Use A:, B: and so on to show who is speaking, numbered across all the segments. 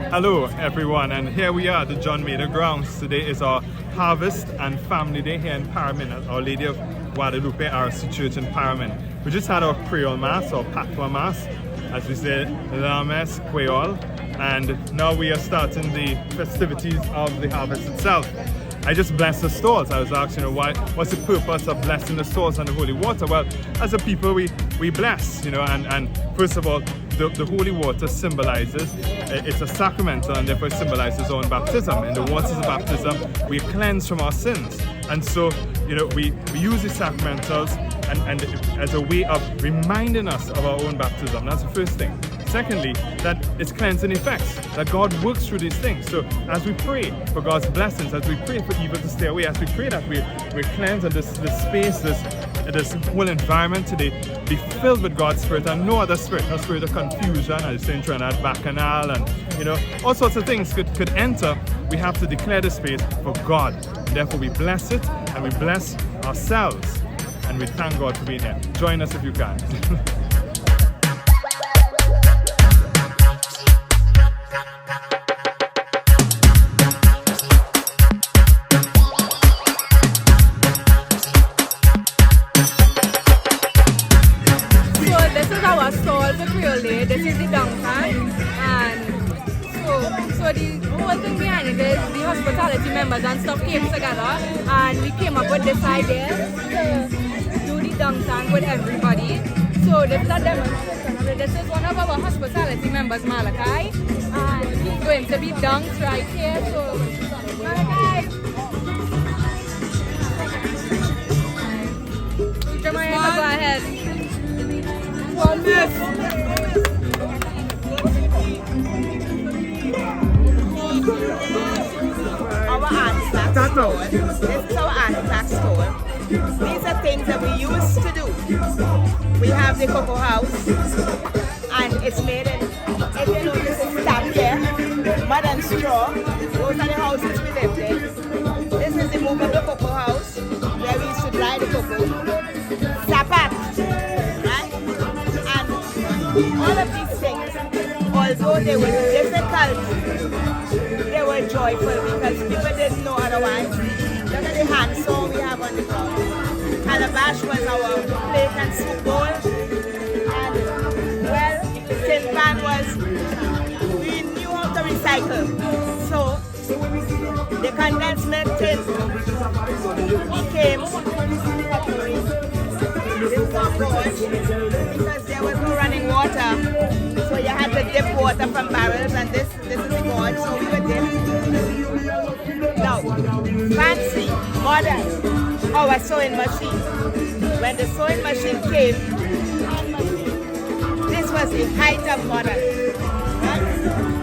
A: Hello everyone, and here we are at the John Mader grounds. Today is our Harvest and Family Day here in Paramin at Our Lady of Guadalupe RC Church in Paramin. We just had our Creole Mass, or Patois Mass, as we say, La Messe Creole, and now we are starting the festivities of the harvest itself. I just blessed the stalls. I was asked, what's the purpose of blessing the stalls and the holy water? Well, as a people, we bless, and first of all, the holy water symbolizes, it's a sacramental, and therefore it symbolizes our own baptism. In the waters of baptism, we cleanse from our sins. And so, we use the sacramentals and as a way of reminding us of our own baptism. That's the first thing. Secondly, that it's cleansing effects, that God works through these things. So as we pray for God's blessings, as we pray for evil to stay away, as we pray that we're cleansed and this space, this whole environment today be filled with God's Spirit and no other spirit, no spirit of confusion, as saying Trinidad Bacchanal, and all sorts of things could enter. We have to declare the space for God. Therefore we bless it and we bless ourselves, and we thank God for being here. Join us if you can.
B: This is the downtown, and so the whole thing behind it is the hospitality members and stuff came together, and we came up with this idea to do the downtown with everybody. So this is a demonstration. This is one of our hospitality members, Malachi, and he's going to be dunked right here. So Malachi, come on, go ahead. One miss.
C: Our artifact store. This is our artifact store. These are things that we used to do. We have the cocoa house, and it's made in, if you notice, it's stamped here, mud and straw. Those are the houses we lived in. This is the movable cocoa house, where we used to dry the cocoa. Sapat, right? And all of these things, although they were difficult, they were joyful because people didn't know otherwise. Look at the hand saw we have on the ground. Calabash was our plate and soup bowl. And, well, tin pan was, we knew how to recycle. So, the condensed milk tin became cutlery. This was gorge because there was no running water. So you had to dip water from barrels, and this is the gorge, so we would dip. Now, fancy, modern, our sewing machine. When the sewing machine came, this was the height of modern. Right?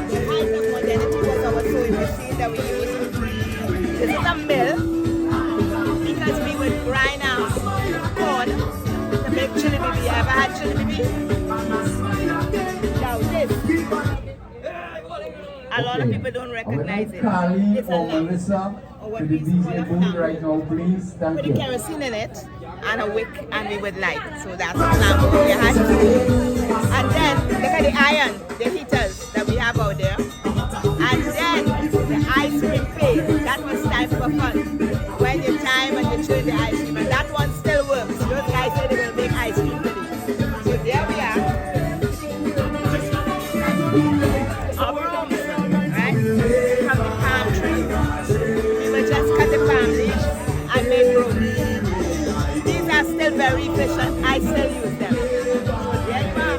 C: The height of modernity was our sewing machine that we used. This is a mill, because we would grind our corn to make chili bibi. Ever had chili bibi? Now this, a lot of people don't recognize it. It's a lamp. What we call
D: right now, please. Thank
C: put
D: you.
C: the kerosene in it and a wick, and we would light. So that's the lamp we had. And then look at the iron, the heaters that we have out there. And then the ice cream paste. That was time for fun. When you time and you chill the ice cream, and that one still works. Those guys say they will make ice cream for you. So there we are. Our rooms, right? From the palm tree. We will just cut the palm leaves and make rooms. These are still very efficient. I still use them. So there you are.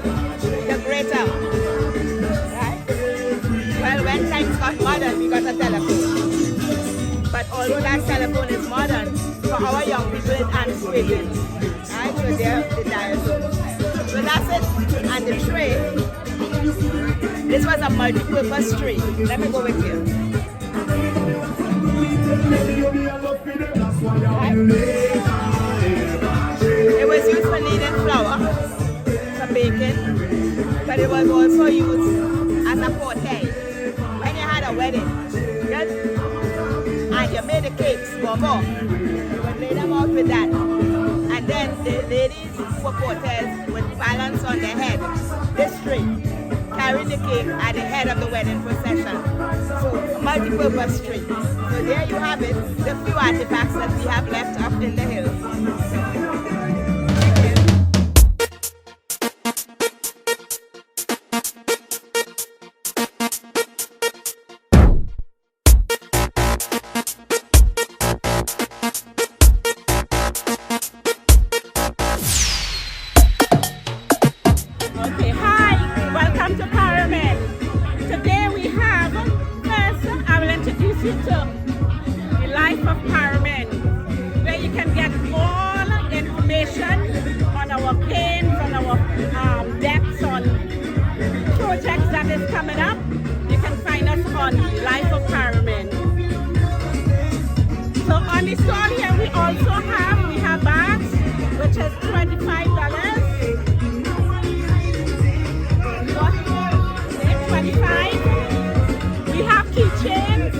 C: The grater. Right? Well, when times got modern, we got a telephone. But although that telephone is modern, for our young people it's antiquated. Right? So there the dial. So that's it. And the tray. This was a multi-purpose tray. Let me go with you. Right? It was used for kneading flour, for baking, but it was also used as a portage. When you had a wedding, yes, and you made the cakes, bonbon, you would lay them out with that. And then the ladies for portages would balance on their head. This tray carrying the cake at the head of the wedding procession. So multi-purpose tree. So there you have it, the few artifacts that we have left up in the hills.
D: Okay, hi, welcome to Paramin. Today we have, first I will introduce you to the life of Paramin, where you can get all information on our games, on our debts, on projects that is coming up. You can find us on Life of Paramin. So on the stall here we also have bags, which is $25. 25. We have keychains.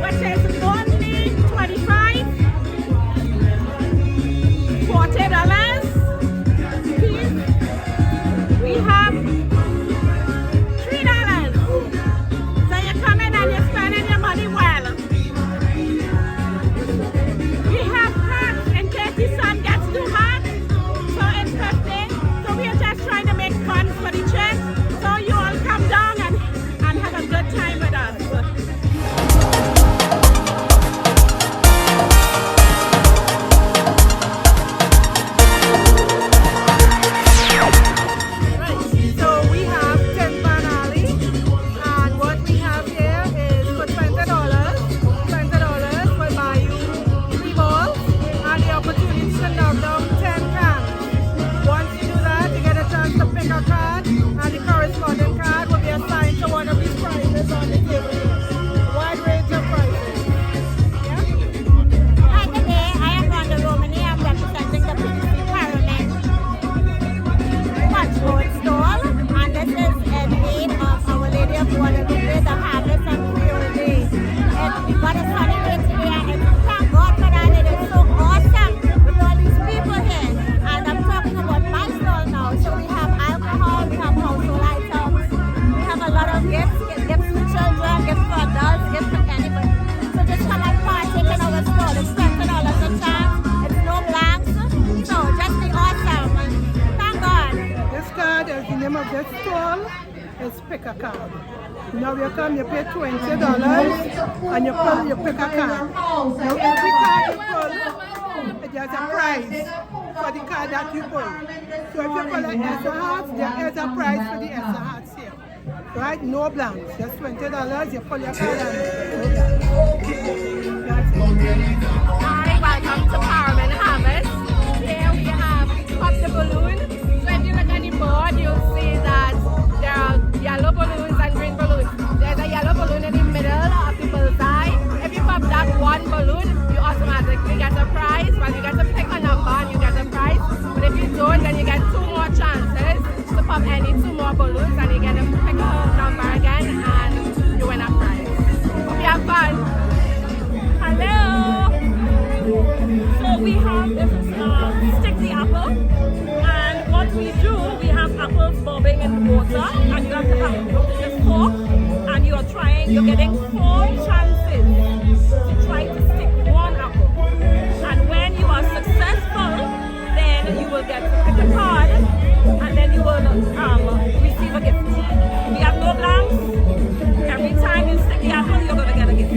D: Which is only $25. $40. We have $3. So you come in and you're spending your money well. We have hats in case the sun gets too hot. So we are just trying to make fun for the chest. So you all come down and have a good time with us.
B: Right, so we have Tin Pan Alley, and what we have here is for $20 will buy you 3 balls and the opportunity to knock down 10 cans. Once you do that, you get a chance to pick a card, and the corresponding card will be assigned to one of these prizes on the table here. Wide range of prizes.
D: Hi, today I am Rhonda Romani. I'm representing the PDC Paramin Punchboard Stall, and this is in aid of Our Lady of Guadalupe, the Harvest and Creole Day. We got a sunny day today, and thank God for that. It is so awesome with all these people here. And I'm talking about my stall now. So we have alcohol, we have household items, we have a lot of gifts for children, gifts for adults, gifts for anybody. So just come and partake in our stall. It's $20 a chance. It's no blanks. So just be awesome. Thank God.
E: This card is the name of this stall. It's pick a card. Now you come, you pay $20 and you pick a card. Now every card you pull, there's a prize for the card that you pull. So if you pull an Esther Hearts, there is a prize for the Esther Hearts here. Right? No blanks. Just $20, you pull your card and no blanks. That's it.
B: Hi, welcome to Paramin Harvest. Here we have Pop the Balloon. So if you look at the board, you'll see that there are yellow balloons and green balloons. There's a yellow balloon in the middle of the bullseye. If you pop that one balloon, you automatically get a prize. Well, you get to pick a number and you get a prize. But if you don't, then you get 2 more chances to pop any 2 more balloons, and you get to pick a number again and you win a prize. Hope you have fun.
D: Hello. So we have this stick the apple, and what we do, we have apples bobbing in water, and you have to have this fork, and you're getting 4 chances to try to stick 1 apple. And when you are successful, then you will get to pick a card, and then you will receive a gift. We have no blanks. Every time you stick the apple, you're going to get a gift.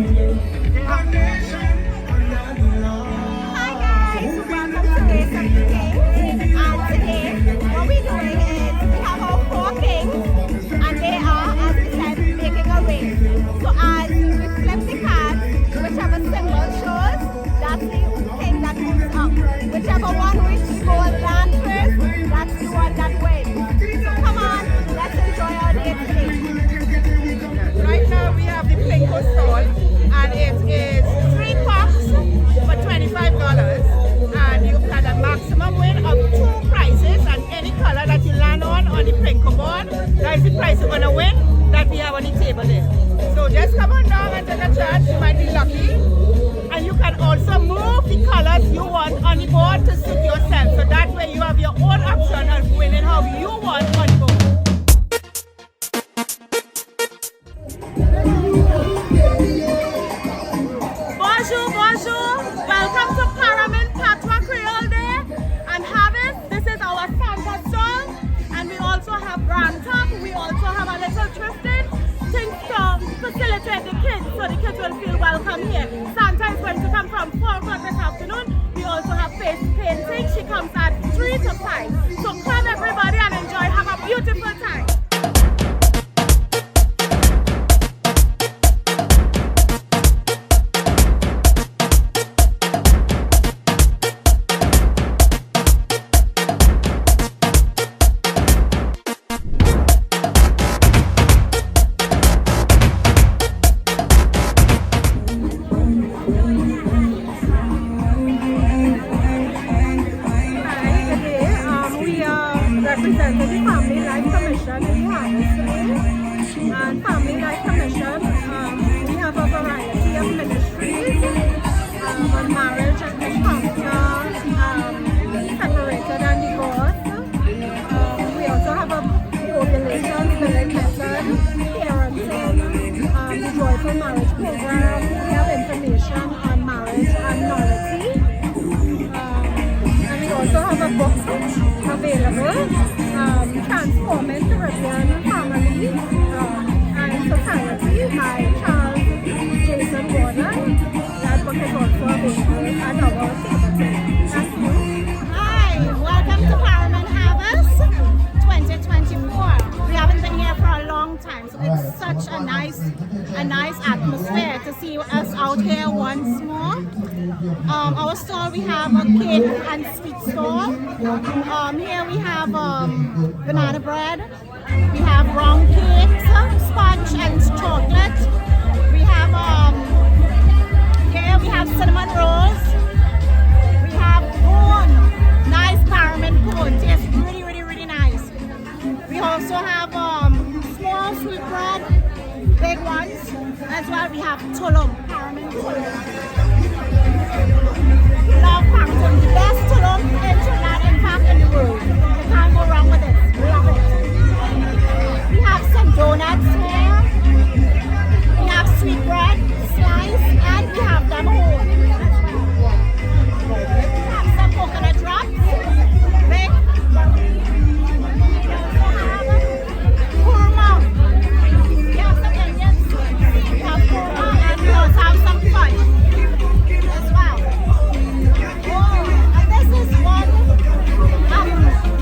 C: Hi guys, welcome to Race of the Kings. And today, what we're doing is we have our 4 kings, and they are, as we said, making a race. So as we flip the cards, whichever symbol shows, that's the king that moves up. Whichever one which goes down first, that's the one that wins. So come on, let's enjoy our day today.
E: Right now we have the Plinko stall, and it is 3 pucks for $25, and you can a maximum win of 2 prizes, and any color that you land on the Plinko board, that is the prize you're gonna win that we have on the table there. So just come on down and take a chance, you might be lucky, and you can also move the colors you want on the board to suit yourself. So little thrifting, things to facilitate the kids so the kids will feel welcome here. Santa is going to come from 4 o'clock this afternoon. We also have face painting. She comes at 3 to 5. So come everybody and enjoy. Have a beautiful time. Representing the Family Life Commission in Guadalupe. And Family Life Commission, we have a variety of ministries on marriage and dysfunction, separated and divorced. We also have a ovulation healing method, parenting, the joyful marriage program. We have information on marriage and nullity. And we also have a book available, Transforming Caribbean Families and Society by Charles Jason Gordon. That book is also available at our table. Thank you.
D: Hi, welcome to Paramin Harvest 2024. We haven't been here for a long time, so it's such a nice atmosphere to see us out here once more. Our store, we have a cake and sweet store. Here we have banana bread. We have round cakes, sponge and chocolate. We have here we have cinnamon rolls. We have cone, nice Paramin cone. Tastes really nice. We also have small sweet bread, big ones. As well, we have tulum, Paramin tulum. Love Paramin, the best tulum in Trinidad, in fact, in the world. You can't go wrong with it. Love it. We have some donuts here. We have sweet bread, slice, and we have them whole. We have some coconut drops, big. We also have kurma. We have some Indian sweets. We have kurma, and we also have some fudge as well. Oh, and this is one.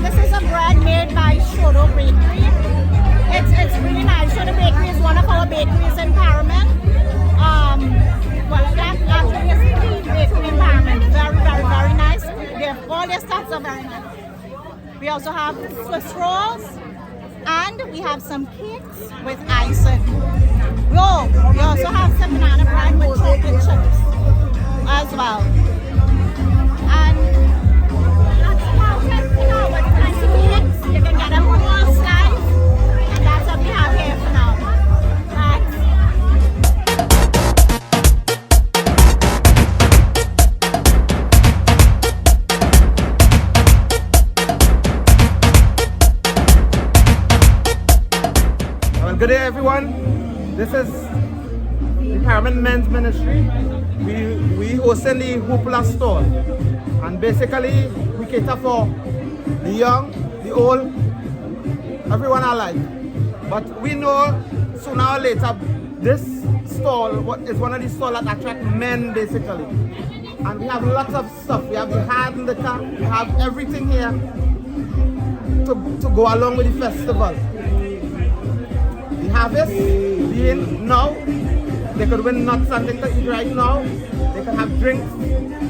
D: This is a bread made by Shodo Bakery. It's really nice. Shodo Bakery is one of our bakeries in Paramin. Well, that's really a bakery in Paramin. Very nice. All their stuffs are very nice. We also have Swiss rolls, and we have some cakes with icing. We also have some banana bread with chocolate chips as well. And that's about it. With fancy cakes, you can get a whole slice, and that's what we have here for now. Thanks.
F: Well, good day everyone. This is the Paramin Men's Ministry. We hosting the Hoopla store, and basically we cater for the young, the old, everyone alike. But we know sooner or later this stall is one of the stalls that attract men basically. And we have lots of stuff. We have the hand in the car. We have everything here to go along with the festival. The harvest being now, they could win nuts, something to eat right now. They can have drinks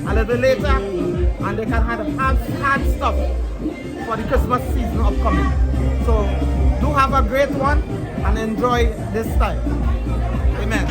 F: a little later, and they can have hard stuff for the Christmas season upcoming. So do have a great one and enjoy this time. Amen.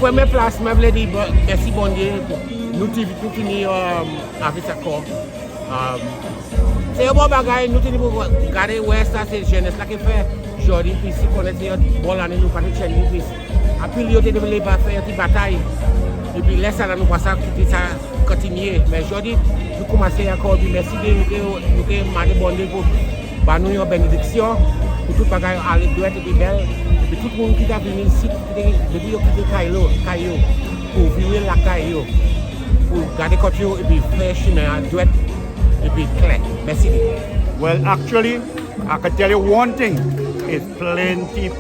G: Premier place, je voulais dire merci bon Dieu. Nous finissons avec ça. C'est un bon bagage, nous tenons pour garder West, c'est jeunesse là qui fait. Aujourd'hui, puis si on est bon l'année, nous faisons chaîne puis. Après, il y a des faire des batailles. Et puis laisse ça nous passer quitter ça continuer. Mais aujourd'hui, nous commençons encore dire merci de nous demander bon Dieu pour nous une bénédiction. Pour tout bagage aller doit être belle. Et puis tout le monde qui a venu ici, depuis qu'il quitte Caillou, pour vivre la Caillou, pour garder culture et puis faire chemin doit et puis clair. Merci.
H: Well, actually, I can tell you one thing: it's plenty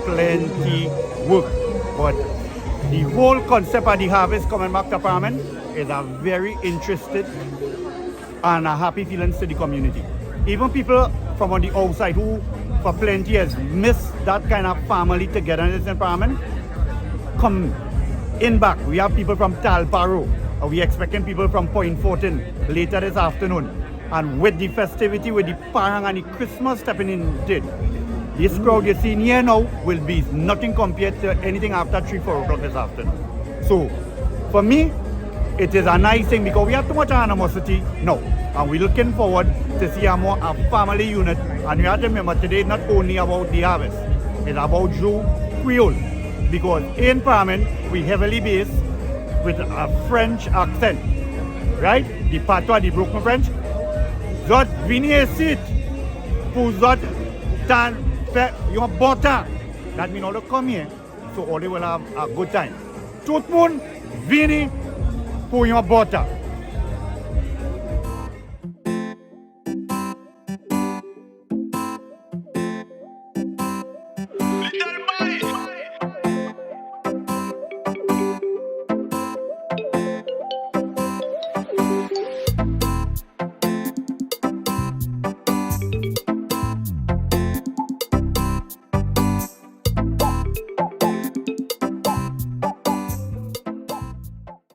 H: work. But the whole concept of the harvest coming back to Paramin is a very interested and a happy feelings to the community. Even people from on the outside who for plenty years miss that kind of family togetherness in Paramin come in back. We have people from Talparo. We're expecting people from Point Fortin later this afternoon. And with the festivity, with the Parang and the Christmas stepping in did, this crowd you're seeing here now will be nothing compared to anything after 3-4 o'clock this afternoon. So for me, it is a nice thing because we have too much animosity now. And we're looking forward to see a more family unit. And you have to remember today not only about the harvest, it's about Jew Creole. Because in Paramin, we heavily based with a French accent. Right? The patois, the broken French. Zot vini ici pour zot tan fait yon bon temps. That means all they come here, so all they will have a good time. Tout le monde vini pour yon bon temps.